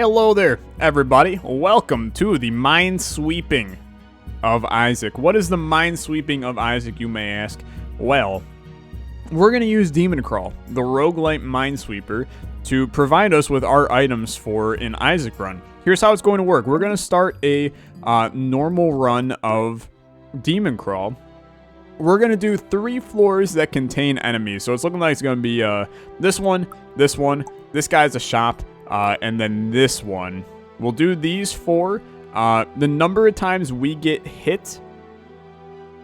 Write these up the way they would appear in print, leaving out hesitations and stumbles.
Hello there, everybody. Welcome to the Minesweeping of Isaac. What is the Minesweeping of Isaac, you may ask? Well, we're going to use Demon Crawl, the roguelite Minesweeper, to provide us with our items for an Isaac run. Here's how it's going to work. We're going to start a normal run of Demon Crawl. We're going to do 3 floors that contain enemies. So it's looking like it's going to be this one, this guy's a shop, and then this one. We'll do these 4. The number of times we get hit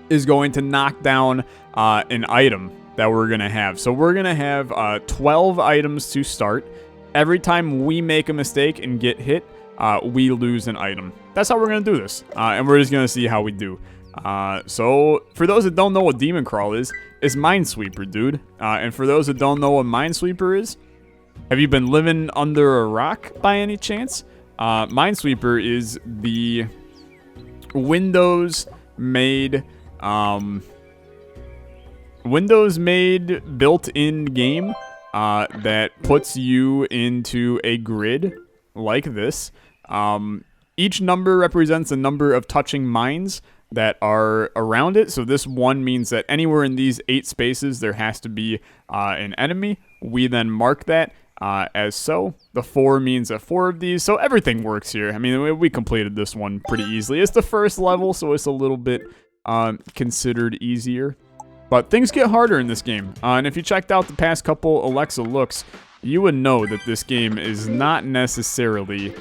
is going to knock down an item that we're going to have. So we're going to have 12 items to start. Every time we make a mistake and get hit, we lose an item. That's how we're going to do this. And we're just going to see how we do. So for those that don't know what Demon Crawl is, it's Minesweeper, dude. And for those that don't know what Minesweeper is, have you been living under a rock by any chance? Minesweeper is the Windows-made built-in game that puts you into a grid like this. Each number represents a number of touching mines that are around it. So this 1 means that anywhere in these 8 spaces there has to be an enemy. We then mark that as so. The 4 means that 4 of these. So everything works here. I mean, we completed this one pretty easily. It's the first level, so it's a little bit considered easier. But things get harder in this game. And if you checked out the past couple Olexa looks, you would know that this game is not necessarily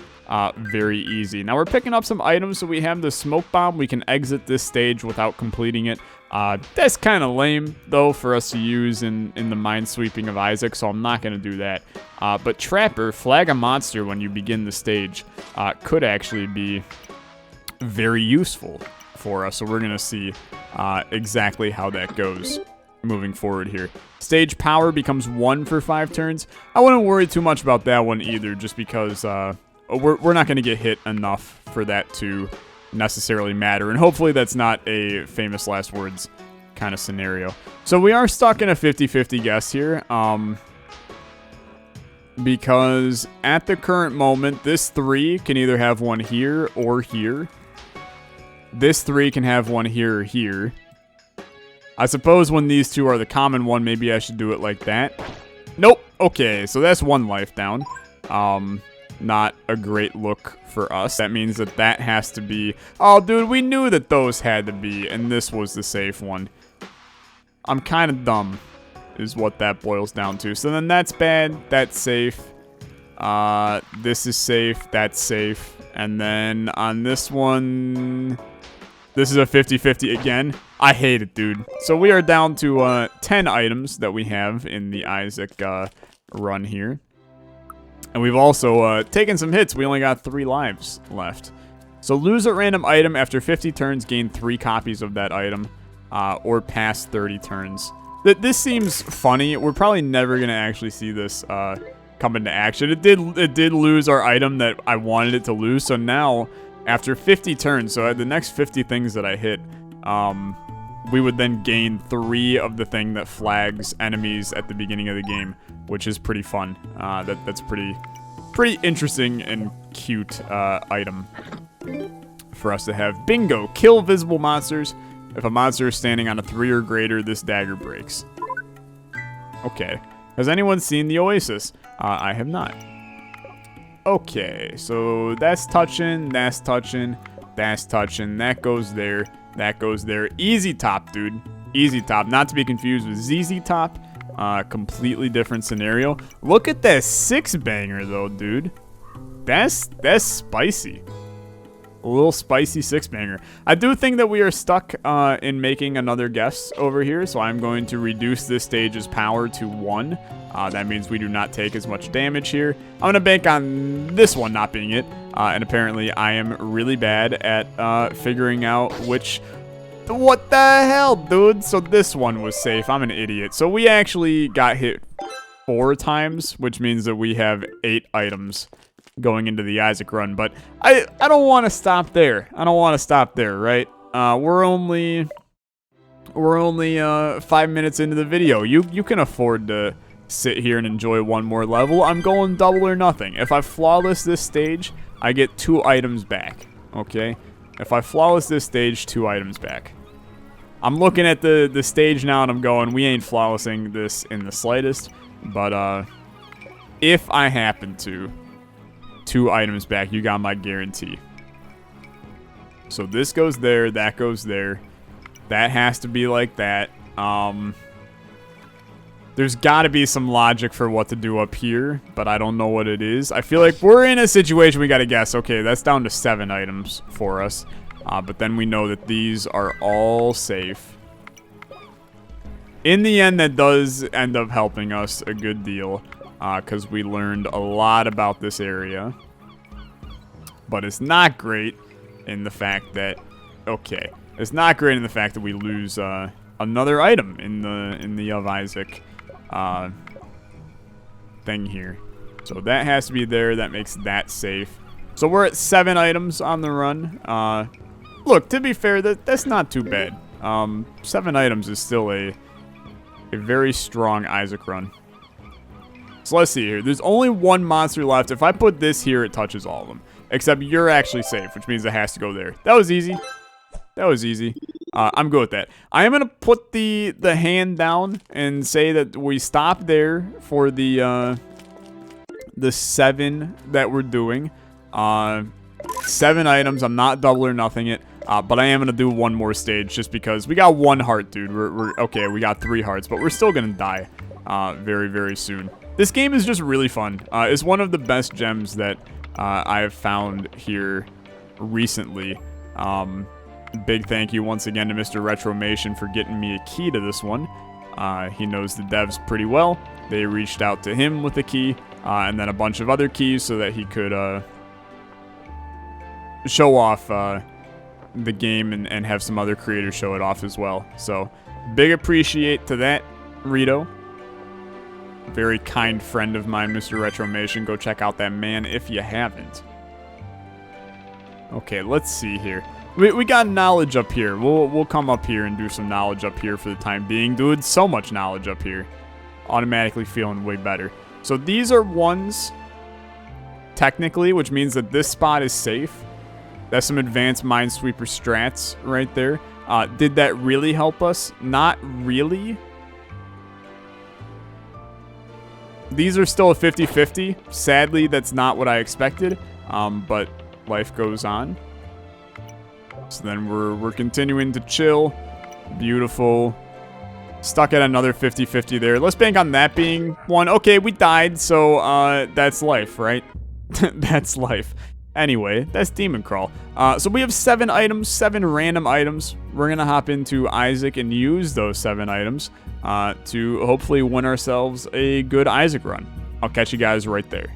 very easy. Now we're picking up some items, so we have the smoke bomb. We can exit this stage without completing it. That's kind of lame, though, for us to use in the Minesweeping of Isaac, so I'm not going to do that. But Trapper, flag a monster when you begin the stage, could actually be very useful for us, so we're going to see exactly how that goes moving forward here. Stage power becomes 1 for 5 turns. I wouldn't worry too much about that one either, just because we're not going to get hit enough for that to necessarily matter, and hopefully that's not a famous last words kind of scenario. So we are stuck in a 50-50 guess here, because at the current moment this 3 can either have one here or here. This 3 can have one here or here. I suppose when these 2 are the common one, maybe I should do it like that. Nope. Okay, so that's 1 life down. Not a great look for us. That means that that has to be... Oh, dude, we knew that those had to be, and this was the safe one. I'm kind of dumb, is what that boils down to. So then that's bad, that's safe. This is safe, that's safe. And then on this one... This is a 50-50 again. I hate it, dude. So we are down to 10 items that we have in the Isaac run here. And we've also taken some hits. We only got 3 lives left. So lose a random item after 50 turns, gain 3 copies of that item, or pass 30 turns. This seems funny. We're probably never going to actually see this come into action. It did lose our item that I wanted it to lose. So now... After 50 turns, so the next 50 things that I hit, we would then gain 3 of the thing that flags enemies at the beginning of the game, which is pretty fun. That's pretty interesting and cute item for us to have. Bingo! Kill visible monsters. If a monster is standing on a 3 or greater, this dagger breaks. Okay. Has anyone seen the Oasis? I have not. Okay, so that's touching, that's touching, that's touching, that goes there, that goes there. Easy top, dude. Easy top. Not to be confused with ZZ top. Completely different scenario. Look at that 6-banger, though, dude. That's spicy. A little spicy 6-banger. I do think that we are stuck in making another guess over here, so I'm going to reduce this stage's power to 1. That means we do not take as much damage here. I'm going to bank on this one not being it, and apparently I am really bad at figuring out which... What the hell, dude? So this one was safe. I'm an idiot. So we actually got hit 4 times, which means that we have 8 items going into the Isaac run, but I don't want to stop there. I don't want to stop there, right? We're only 5 minutes into the video. You can afford to sit here and enjoy one more level, I'm going double or nothing. If I flawless this stage, I get 2 items back, okay? If I flawless this stage, 2 items back. I'm looking at the stage now and I'm going, we ain't flawlessing this in the slightest, but if I happen to, 2 items back, you got my guarantee. So this goes there, that goes there. That has to be like that. There's got to be some logic for what to do up here, but I don't know what it is. I feel like we're in a situation we got to guess. Okay, that's down to 7 items for us. But then we know that these are all safe. In the end, that does end up helping us a good deal, because we learned a lot about this area. But it's not great in the fact that, okay, it's not great in the fact that we lose another item in the Of Isaac thing here. So that has to be there. That makes that safe. So we're at 7 items on the run. Look, to be fair, that's not too bad. 7 items is still a very strong Isaac run. So let's see here. There's only 1 monster left. If I put this here, it touches all of them. Except you're actually safe, which means it has to go there. That was easy. That was easy. I'm good with that. I am going to put the hand down and say that we stop there for the 7 that we're doing. 7 items. I'm not double or nothing it. But I am going to do 1 more stage just because we got 1 heart, dude. We're okay, we got 3 hearts, but we're still going to die very, very soon. This game is just really fun. It's one of the best gems that I have found here recently. Big thank you once again to Mr. Retromation for getting me a key to this one. He knows the devs pretty well. They reached out to him with a key, and then a bunch of other keys so that he could show off the game and have some other creators show it off as well. So, big appreciate to that, Rito. Very kind friend of mine, Mr. Retromation. Go check out that man if you haven't. Okay, let's see here. We got knowledge up here. We'll come up here and do some knowledge up here for the time being. Dude, so much knowledge up here. Automatically feeling way better. So these are ones, technically, which means that this spot is safe. That's some advanced Minesweeper strats right there. Did that really help us? Not really. These are still a 50-50. Sadly, that's not what I expected. But life goes on. So then we're continuing to chill. Beautiful. Stuck at another 50-50 there. Let's bank on that being 1. Okay, we died, so that's life, right? That's life. Anyway, that's Demon Crawl. So we have 7 items, 7 random items. We're going to hop into Isaac and use those 7 items to hopefully win ourselves a good Isaac run. I'll catch you guys right there.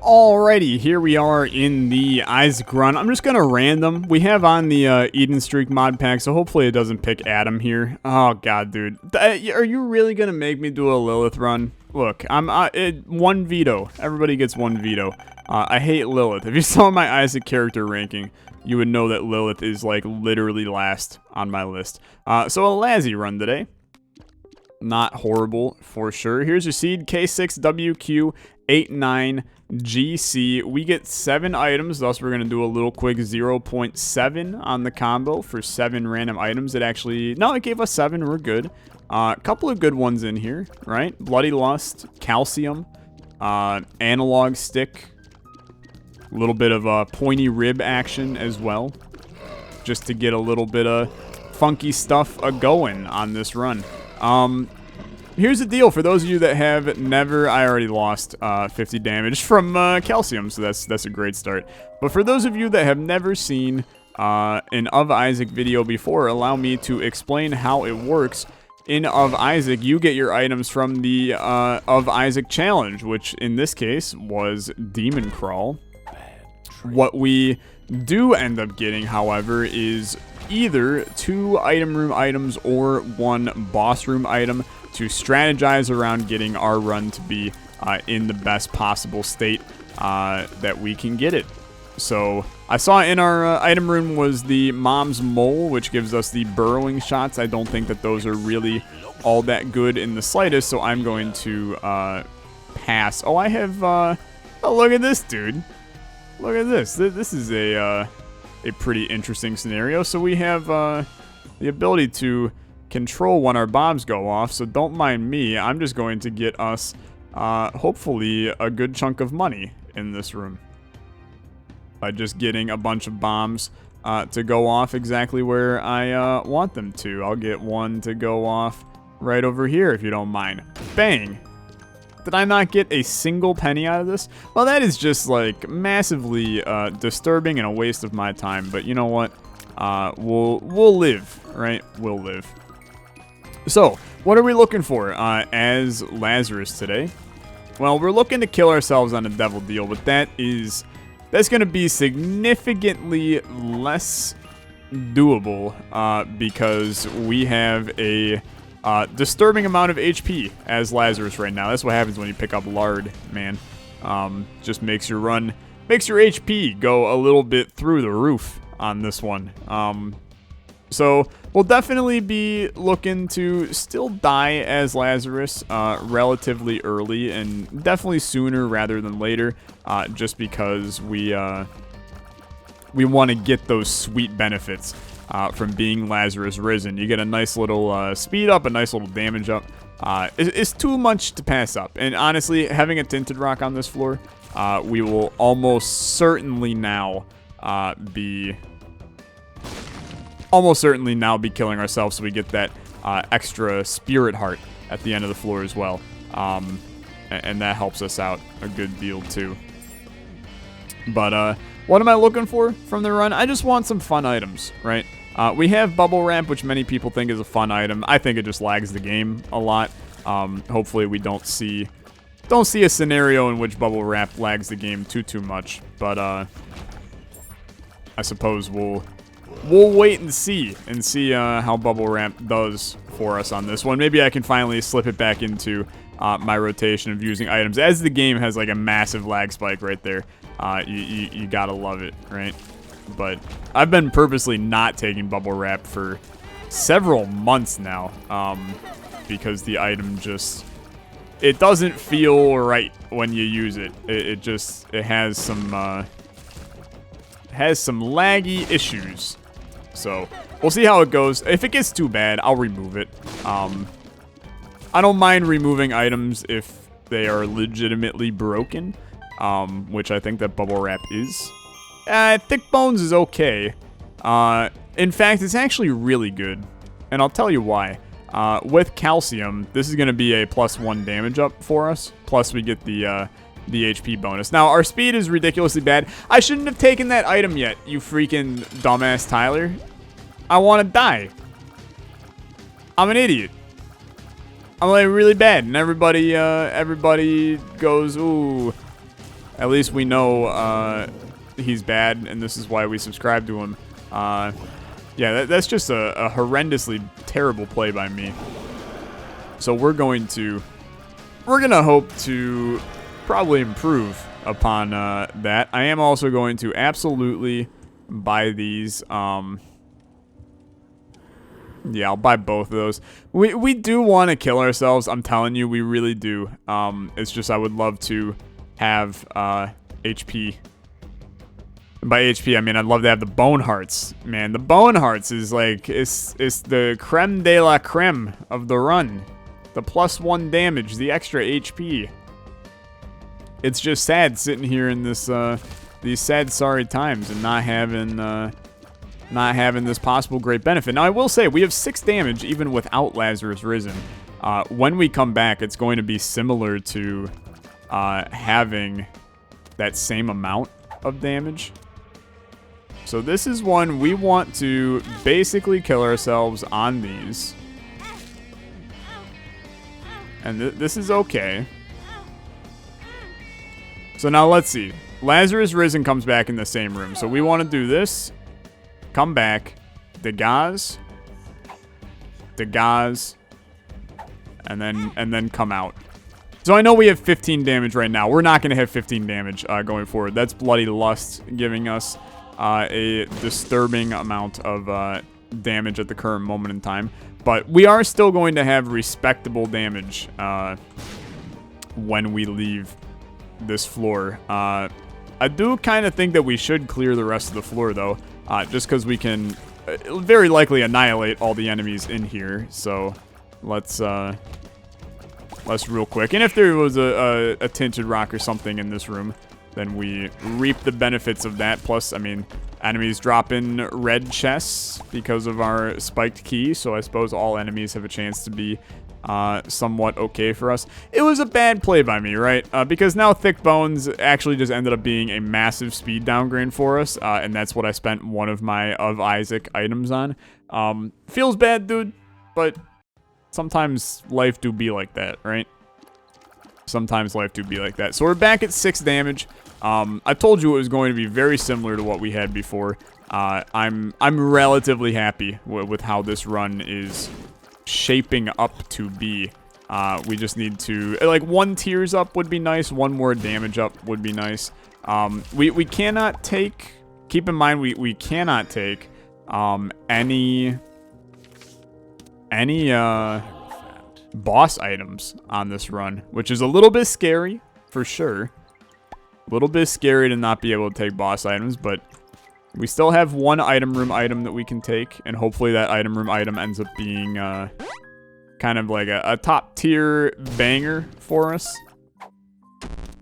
Alrighty, here we are in the Isaac run. I'm just going to random. We have on the Eden Streak mod pack, so hopefully it doesn't pick Adam here. Oh, God, dude. Are you really going to make me do a Lilith run? Look, I'm 1 veto. Everybody gets 1 veto. I hate Lilith. If you saw my Isaac character ranking, you would know that Lilith is, like, literally last on my list. So a Lazzy run today. Not horrible, for sure. Here's your seed, K6WQ89GC. We get 7 items, thus we're going to do a little quick 0.7 on the combo for 7 random items. It actually, no, it gave us 7, we're good. A couple of good ones in here, right? Bloody Lust, Calcium, Analog Stick, a little bit of pointy rib action as well, just to get a little bit of funky stuff going on this run. Here's the deal. For those of you that have never, I already lost 50 damage from Calcium, so that's a great start. But for those of you that have never seen an Of Isaac video before, allow me to explain how it works. In Of Isaac, you get your items from the Of Isaac challenge, which in this case was Demon Crawl. What we do end up getting, however, is either 2 item room items or 1 boss room item to strategize around getting our run to be in the best possible state that we can get it. So I saw in our item room was the Mom's Mole, which gives us the burrowing shots. I don't think that those are really all that good in the slightest, so I'm going to pass. Oh, I have... oh, look at this, dude. Look at this. This is a pretty interesting scenario. So we have the ability to control when our bombs go off, so don't mind me. I'm just going to get us, hopefully, a good chunk of money in this room. By just getting a bunch of bombs to go off exactly where I want them to. I'll get one to go off right over here, if you don't mind. Bang! Did I not get a single penny out of this? Well, that is just, like, massively disturbing and a waste of my time. But you know what? We'll live, right? We'll live. So, what are we looking for as Lazarus today? Well, we're looking to kill ourselves on a devil deal, but that's going to be significantly less doable because we have a disturbing amount of HP as Lazarus right now. That's what happens when you pick up lard, man. Just makes your HP go a little bit through the roof on this one. So we'll definitely be looking to still die as Lazarus relatively early, and definitely sooner rather than later, just because we want to get those sweet benefits from being Lazarus Risen. You get a nice little speed up, a nice little damage up. It's too much to pass up, and honestly, having a Tinted Rock on this floor, we will almost certainly now be killing ourselves, so we get that extra spirit heart at the end of the floor as well. And that helps us out a good deal too. But what am I looking for from the run? I just want some fun items, right? We have Bubble Ramp, which many people think is a fun item. I think it just lags the game a lot. Hopefully we don't see a scenario in which Bubble Ramp lags the game too much. But I suppose we'll wait and see how Bubble Ramp does for us on this one. Maybe I can finally slip it back into my rotation of using items, as the game has like a massive lag spike right there. You gotta love it, right? But I've been purposely not taking Bubble Wrap for several months now, because the item it doesn't feel right when you use it. It has some laggy issues. So we'll see how it goes. If it gets too bad, I'll remove it. I don't mind removing items if they are legitimately broken, which I think that Bubble Wrap is. Thick Bones is okay. In fact, it's actually really good, and I'll tell you why. With Calcium, this is going to be a +1 damage up for us, plus we get the HP bonus. Now, our speed is ridiculously bad. I shouldn't have taken that item yet, you freaking dumbass Tyler. I want to die. I'm an idiot. I'm like really bad, and everybody goes, ooh. At least we know he's bad, and this is why we subscribe to him. Yeah, that's just a horrendously terrible play by me. So we're gonna hope to probably improve upon that. I am also going to absolutely buy these. Yeah, I'll buy both of those. We do want to kill ourselves. I'm telling you, we really do. It's just I would love to have HP. And by HP, I mean I'd love to have the Bone Hearts. Man, the Bone Hearts is like, it's the creme de la creme of the run. The +1 damage, the extra HP. It's just sad sitting here in this these sad, sorry times and not having this possible great benefit. Now, I will say, we have 6 damage even without Lazarus Risen. When we come back, it's going to be similar to having that same amount of damage. So this is one we want to basically kill ourselves on these. And this is okay. So now let's see. Lazarus Risen comes back in the same room. So we want to do this. Come back. Degaz. And then come out. So I know we have 15 damage right now. We're not going to have 15 damage going forward. That's Bloody Lust giving us a disturbing amount of damage at the current moment in time. But we are still going to have respectable damage when we leave this floor. I do kind of think that we should clear the rest of the floor, though, just because we can very likely annihilate all the enemies in here. So let's real quick. And if there was a tinted rock or something in this room, then we reap the benefits of that. Plus, I mean, enemies drop in red chests because of our spiked key, so I suppose all enemies have a chance to be somewhat okay for us. It was a bad play by me, right? Because now Thick Bones actually just ended up being a massive speed downgrade for us, and that's what I spent one of my Of Isaac items on. Feels bad, dude, but sometimes life do be like that, right? Sometimes life do be like that. So we're back at 6 damage. I told you it was going to be very similar to what we had before. I'm relatively happy with how this run is shaping up to be. We just need to, like, 1 tears up would be nice. 1 more damage up would be nice. We cannot take, keep in mind, we cannot take any boss items on this run, which is a little bit scary for sure. A little bit scary to not be able to take boss items, but we still have 1 item room item that we can take, and hopefully that item room item ends up being kind of like a top tier banger for us,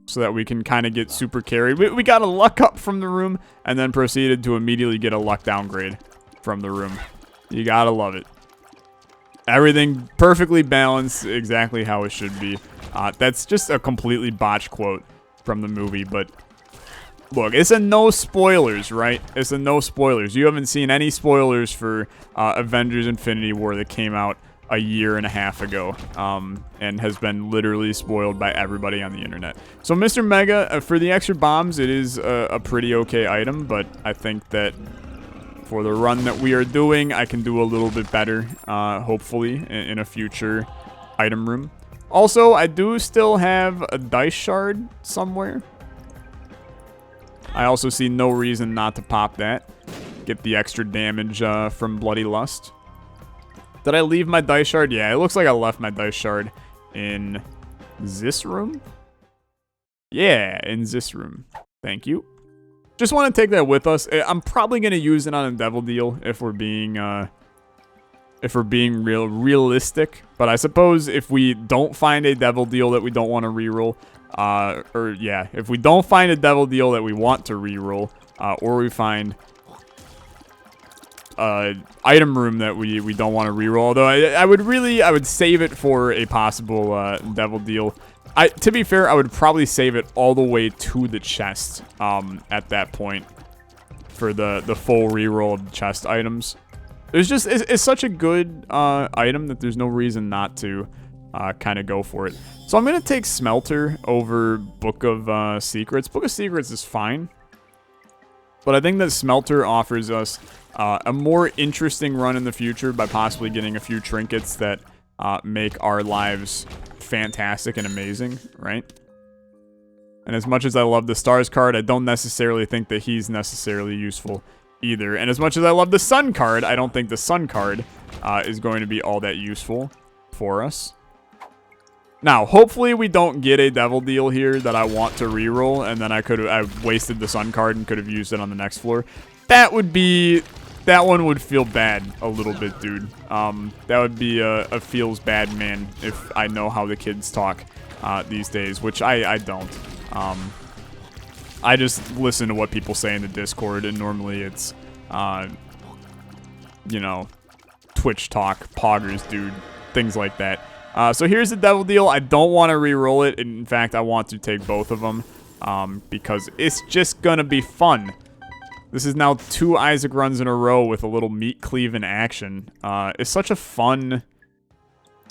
so that we can kind of get super carried. We got a luck up from the room and then proceeded to immediately get a luck downgrade from the room. You gotta love it. Everything perfectly balanced, exactly how it should be. That's just a completely botched quote from the movie, but look, it's a no spoilers, right? It's a no spoilers. You haven't seen any spoilers for Avengers Infinity War that came out a year and a half ago, and has been literally spoiled by everybody on the internet. So Mr. Mega, for the extra bombs, it is a pretty okay item, but I think that for the run that we are doing, I can do a little bit better, hopefully, in a future item room. Also, I do still have a dice shard somewhere. I also see no reason not to pop that. Get the extra damage from Bloody Lust. Did I leave my dice shard? Yeah, it looks like I left my dice shard in this room. Yeah, in this room. Thank you. Just want to take that with us. I'm probably going to use it on a devil deal if we're being realistic. But I suppose if we don't find a devil deal that we don't want to reroll, if we don't find a devil deal that we want to reroll, or we find item room that we don't want to reroll, although I would save it for a possible devil deal. To be fair, I would probably save it all the way to the chest at that point for the full reroll of chest items. It's such a good item that there's no reason not to kind of go for it. So I'm going to take Smelter over Book of Secrets. Book of Secrets is fine, but I think that Smelter offers us a more interesting run in the future by possibly getting a few trinkets that make our lives fantastic and amazing, right? And as much as I love the Stars card, I don't necessarily think that he's necessarily useful either. And as much as I love the Sun card, I don't think the Sun card is going to be all that useful for us. Now, hopefully we don't get a devil deal here that I want to reroll, and then I wasted the Sun card and could have used it on the next floor. That one would feel bad a little bit, dude. That would be a feels bad man if I know how the kids talk these days, which I don't. I just listen to what people say in the Discord, and normally it's, you know, Twitch talk, poggers, dude, things like that. So here's the devil deal. I don't want to re-roll it. In fact, I want to take both of them because it's just going to be fun. This is now 2 Isaac runs in a row with a little meat cleave in action. It's such a fun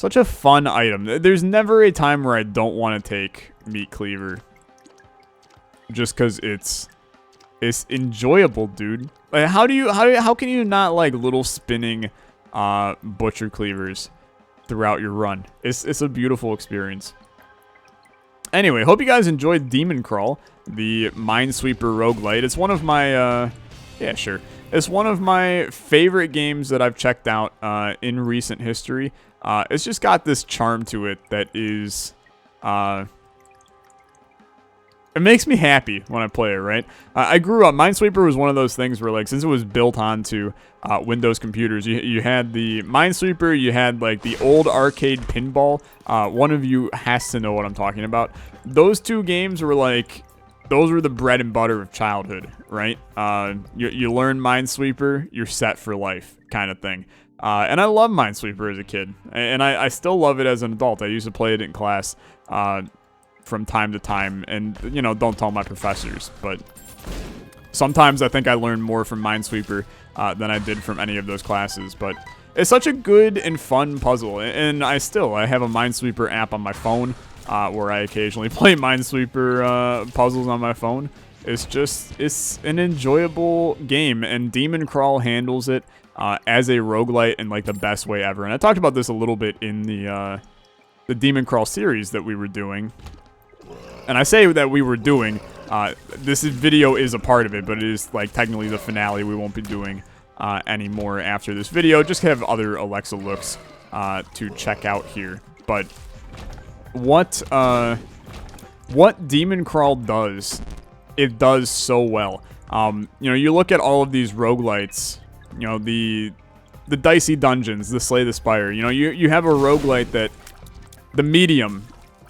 item. There's never a time where I don't want to take meat cleaver, just because it's enjoyable, dude. Like, how can you not like little spinning butcher cleavers throughout your run? It's a beautiful experience. Anyway, hope you guys enjoyed Demon Crawl, the Minesweeper Roguelite. It's one of my, yeah, sure. It's one of my favorite games that I've checked out in recent history. It's just got this charm to it that is, it makes me happy when I play it, right? I grew up, Minesweeper was one of those things where, like, since it was built onto Windows computers, you had the Minesweeper, you had, like, the old arcade pinball. One of you has to know what I'm talking about. Those two games were, like, those were the bread and butter of childhood, right? You learn Minesweeper, you're set for life kind of thing. And I love Minesweeper as a kid, and I still love it as an adult. I used to play it in class from time to time, and, you know, don't tell my professors, but sometimes I think I learned more from Minesweeper than I did from any of those classes. But it's such a good and fun puzzle, and I have a Minesweeper app on my phone where I occasionally play Minesweeper puzzles on my phone. It's an enjoyable game, and Demon Crawl handles it as a roguelite in, like, the best way ever. And I talked about this a little bit in the Demon Crawl series that we were doing. And I say that we were doing, this video is a part of it, but it is, like, technically the finale. We won't be doing anymore after this video. Just have other Olexa looks to check out here. But what Demon Crawl does, it does so well. You know, you look at all of these roguelites, you know, the Dicey Dungeons, the Slay the Spire. You know, you have a roguelite that the medium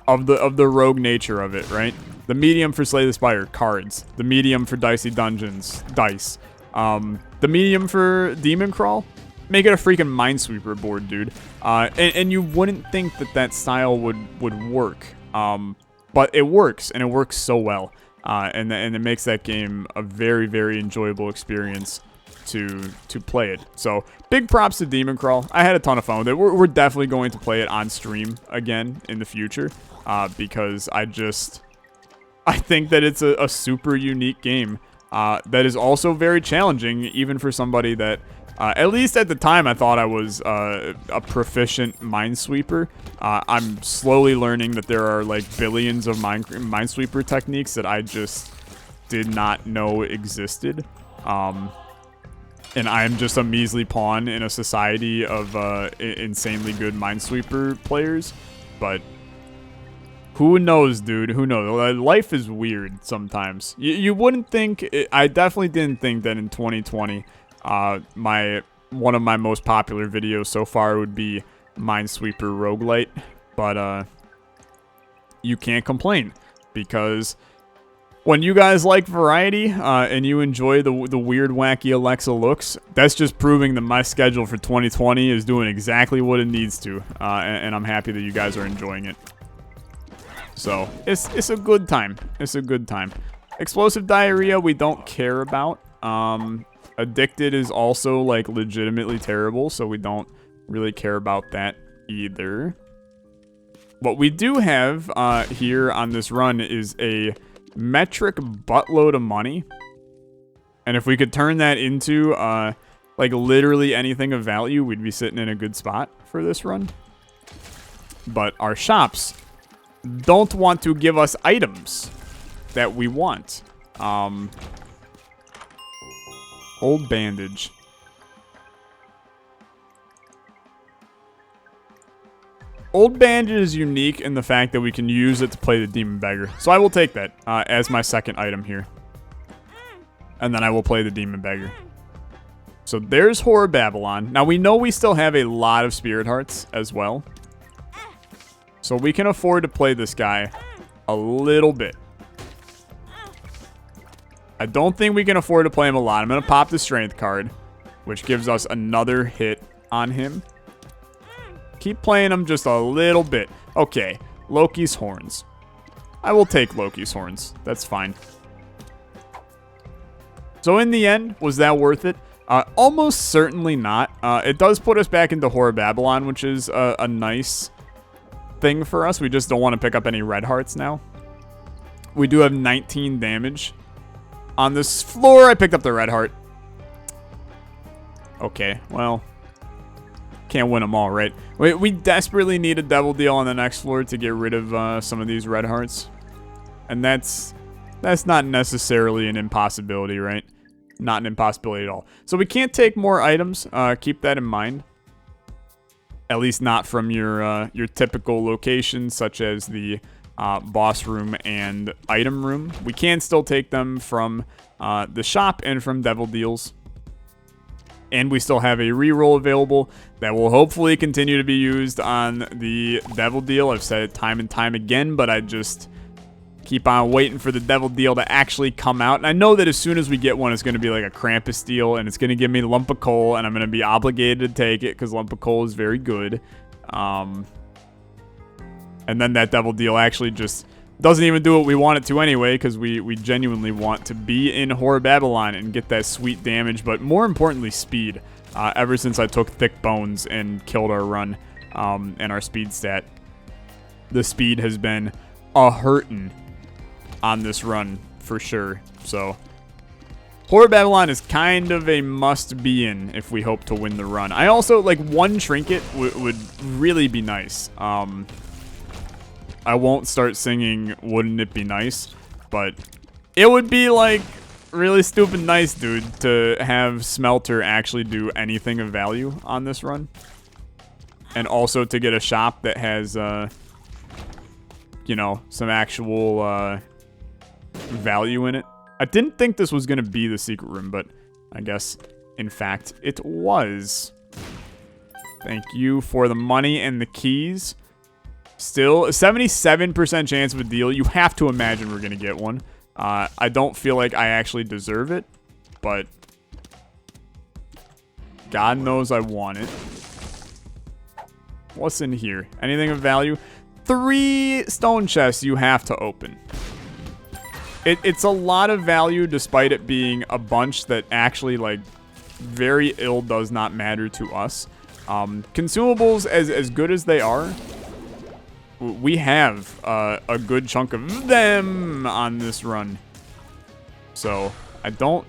of the rogue nature of it, right? The medium for Slay the Spire, cards. The medium for Dicey Dungeons, dice. The medium for Demon Crawl, make it a freaking Minesweeper board, dude. And you wouldn't think that style would work. But it works, and it works so well. And it makes that game a very, very enjoyable experience to play it. So big props to Demon Crawl. I had a ton of fun with it. We're definitely going to play it on stream again in the future, because I think that it's a super unique game that is also very challenging, even for somebody that at least at the time I thought I was a proficient Minesweeper. I'm slowly learning that there are, like, billions of Minesweeper techniques that I just did not know existed. And I am just a measly pawn in a society of insanely good Minesweeper players. But who knows, dude? Who knows? Life is weird sometimes. You wouldn't think... I definitely didn't think that in 2020, one of my most popular videos so far would be Minesweeper Roguelite. But you can't complain, because when you guys like variety and you enjoy the weird, wacky Olexa looks, that's just proving that my schedule for 2020 is doing exactly what it needs to. And I'm happy that you guys are enjoying it. So, it's a good time. It's a good time. Explosive Diarrhea, we don't care about. Addicted is also, like, legitimately terrible, so we don't really care about that either. What we do have here on this run is a metric buttload of money, and if we could turn that into like literally anything of value, we'd be sitting in a good spot for this run. But our shops don't want to give us items that we want. Old bandage. Old bandage is unique in the fact that we can use it to play the Demon Beggar. So I will take that as my second item here. And then I will play the Demon Beggar. So there's Horror Babylon. Now we know we still have a lot of Spirit Hearts as well. So we can afford to play this guy a little bit. I don't think we can afford to play him a lot. I'm going to pop the Strength card, which gives us another hit on him. Keep playing him just a little bit. Okay, Loki's Horns. I will take Loki's Horns. That's fine. So in the end, was that worth it? Almost certainly not. It does put us back into Horror Babylon, which is a nice thing for us. We just don't want to pick up any red hearts now. We do have 19 damage. On this floor, I picked up the red heart. Okay, well... can't win them all, right? We desperately need a devil deal on the next floor to get rid of some of these red hearts. And that's not necessarily an impossibility, right? Not an impossibility at all. So we can't take more items. Keep that in mind. At least not from your typical locations, such as the boss room and item room. We can still take them from the shop and from devil deals. And we still have a reroll available that will hopefully continue to be used on the devil deal. I've said it time and time again, but I just keep on waiting for the devil deal to actually come out. And I know that as soon as we get one, it's going to be like a Krampus deal, and it's going to give me a lump of coal, and I'm going to be obligated to take it because lump of coal is very good. And then that devil deal actually just doesn't even do what we want it to anyway, because we genuinely want to be in Horror Babylon and get that sweet damage, but more importantly, speed. Ever since I took Thick Bones and killed our run and our speed stat, the speed has been a hurtin' on this run for sure. So Horror Babylon is kind of a must-be in if we hope to win the run. I also, like, one trinket would really be nice. I won't start singing "Wouldn't It Be Nice," but it would be, like, really stupid nice, dude, to have Smelter actually do anything of value on this run. And also to get a shop that has, you know, some actual value in it. I didn't think this was going to be the secret room, but I guess, in fact, it was. Thank you for the money and the keys. Still, a 77% chance of a deal. You have to imagine we're going to get one. I don't feel like I actually deserve it, but God knows I want it. What's in here? Anything of value? 3 stone chests you have to open. It's a lot of value despite it being a bunch that actually, like, very ill does not matter to us. Consumables, as good as they are, we have a good chunk of them on this run. So I don't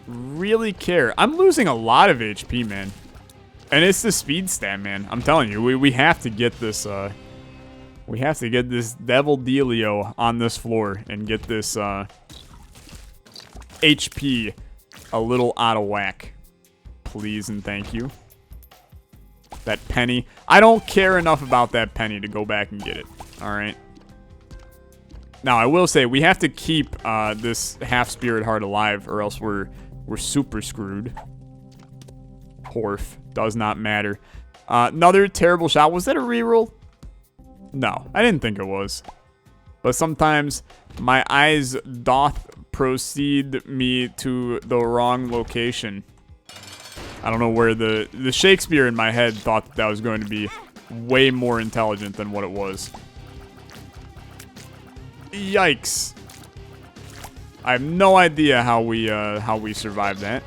really care. I'm losing a lot of HP, man. And it's the speed stat, man. I'm telling you, we have to get this we have to get this Devil Dealio on this floor and get this HP a little out of whack. Please and thank you. That penny. I don't care enough about that penny to go back and get it. Alright. Now, I will say, we have to keep this half-spirit heart alive, or else we're super screwed. Horf. Does not matter. Another terrible shot. Was that a reroll? No, I didn't think it was. But sometimes my eyes doth proceed me to the wrong location. I don't know where the Shakespeare in my head thought that was going to be way more intelligent than what it was. Yikes. I have no idea how we survived that.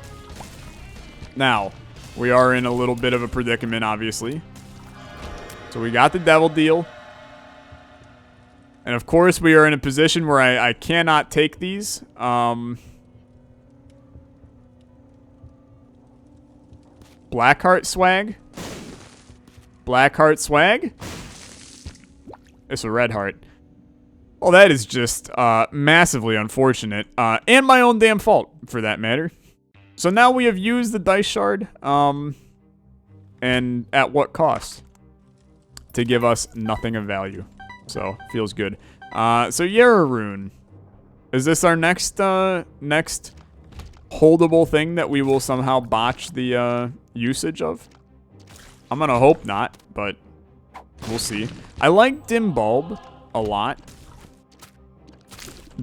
Now, we are in a little bit of a predicament, obviously. So we got the devil deal. And of course, we are in a position where I cannot take these. Blackheart swag? Blackheart swag? It's a red heart. Well, that is just massively unfortunate. And my own damn fault, for that matter. So now we have used the dice shard. And at what cost? To give us nothing of value. So, feels good. So Yara Rune. Is this our next holdable thing that we will somehow botch the usage of? I'm gonna hope not, but we'll see. I like Dim Bulb a lot.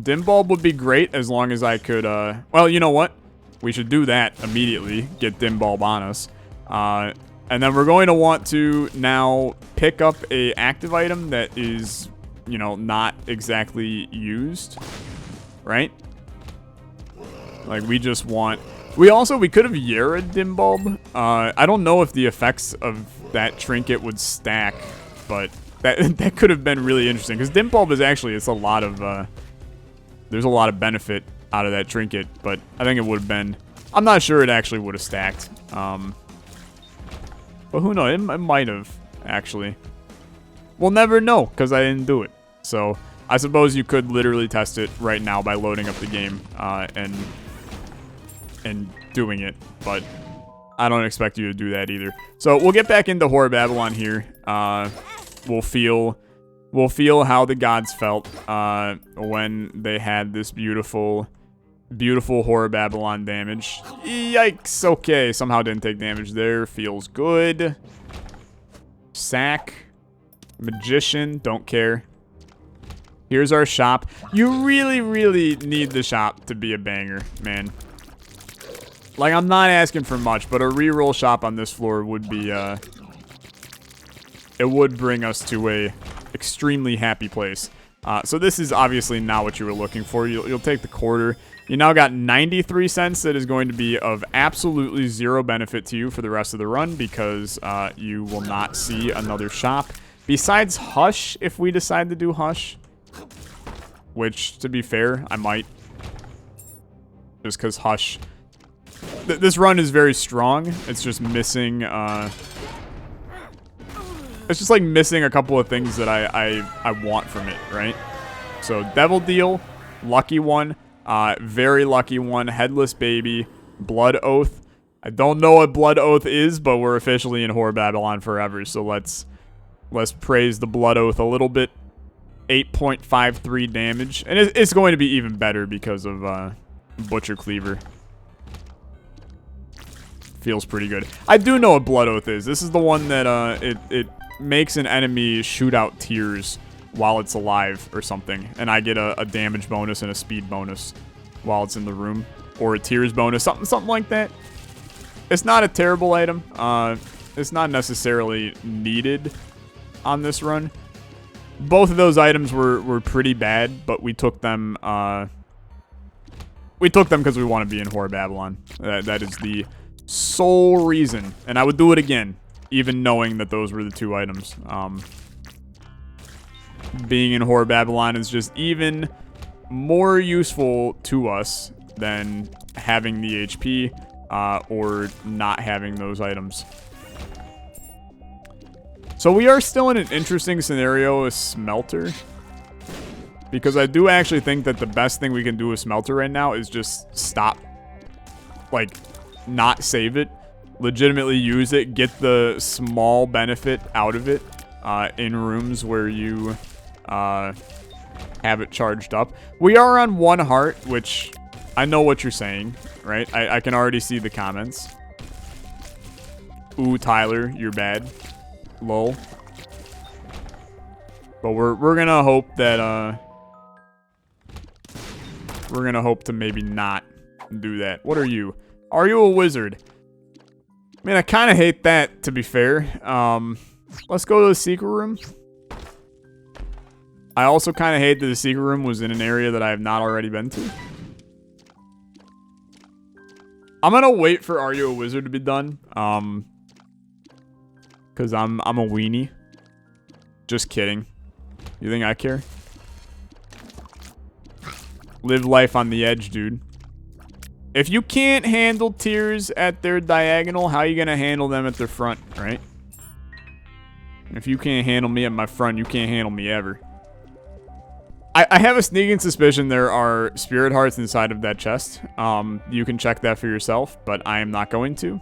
Dim Bulb would be great as long as I could, well, you know what? We should do that immediately. Get Dim Bulb on us. And then we're going to want to now pick up a active item that is, you know, not exactly used, right? Like, we just want... We could have Yara Dim Bulb. I don't know if the effects of that trinket would stack, but that could have been really interesting. Because Dim Bulb is actually, it's a lot of, there's a lot of benefit out of that trinket, but I think it would have been... I'm not sure it actually would have stacked. But who knows? It might have, actually. We'll never know, because I didn't do it. So, I suppose you could literally test it right now by loading up the game and doing it. But I don't expect you to do that either. So, we'll get back into Horror Babylon here. We'll feel how the gods felt when they had this beautiful Horror Babylon damage. Yikes. Okay, somehow didn't take damage there. Feels good. Sack. Magician. Don't care. Here's our shop. You really, really need the shop to be a banger, man. Like, I'm not asking for much, but a reroll shop on this floor would be, it would bring us to a extremely happy place. So this is obviously not what you were looking for. You'll take the quarter. You now got 93 cents that is going to be of absolutely zero benefit to you for the rest of the run because you will not see another shop. Besides Hush, if we decide to do Hush, which, to be fair, I might. Just because Hush... This run is very strong. It's just missing... It's just like missing a couple of things that I want from it, right? So, Devil Deal, lucky one, very lucky one, Headless Baby, Blood Oath. I don't know what Blood Oath is, but we're officially in Horror Babylon forever, so let's praise the Blood Oath a little bit. 8.53 damage, and it's going to be even better because of Butcher Cleaver. Feels pretty good. I do know what Blood Oath is. This is the one that it makes an enemy shoot out tears while it's alive or something, and I get a damage bonus and a speed bonus while it's in the room, or a tears bonus, something like that. It's not a terrible item. It's not necessarily needed on this run. Both of those items were pretty bad, but we took them because we want to be in Horror Babylon. That is the sole reason, and I would do it again, even knowing that those were the two items. Being in Horror Babylon is just even more useful to us than having the HP or not having those items. So we are still in an interesting scenario with Smelter, because I do actually think that the best thing we can do with Smelter right now is just stop, like, not save it, legitimately use it, get the small benefit out of it in rooms where you have it charged up. We are on 1 heart, which I know what you're saying, right? I can already see the comments. Ooh, Tyler, you're bad. Lol. But we're gonna hope that we're gonna hope to maybe not do that. What are you? Are you a wizard? Man, I kind of hate that, to be fair. Let's go to the secret room. I also kind of hate that the secret room was in an area that I have not already been to. I'm gonna wait for Are You a Wizard to be done. Because I'm a weenie. Just kidding. You think I care? Live life on the edge, dude. If you can't handle tears at their diagonal, how are you going to handle them at their front, right? If you can't handle me at my front, you can't handle me ever. I have a sneaking suspicion there are spirit hearts inside of that chest. You can check that for yourself, but I am not going to.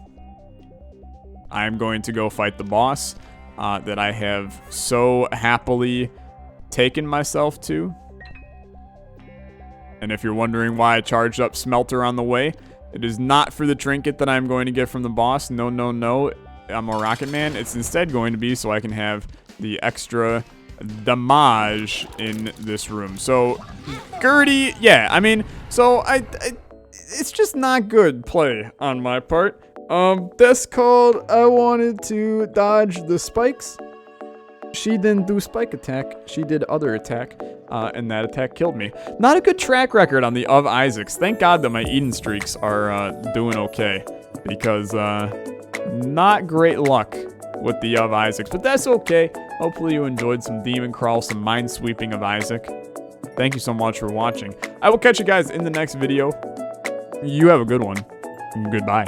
I am going to go fight the boss that I have so happily taken myself to. And if you're wondering why I charged up Smelter on the way, it is not for the trinket that I'm going to get from the boss. No, no, no. I'm a Rocket Man. It's instead going to be so I can have the extra damage in this room. So, Gertie, yeah, I mean, so it's just not good play on my part. That's called I wanted to dodge the spikes. She didn't do spike attack. She did other attack, and that attack killed me. Not a good track record on the Of Isaacs. Thank God that my Eden streaks are doing okay, because not great luck with the Of Isaacs, but that's okay. Hopefully you enjoyed some Demon Crawl, some Minesweeping of Isaac. Thank you so much for watching. I will catch you guys in the next video. You have a good one. Goodbye.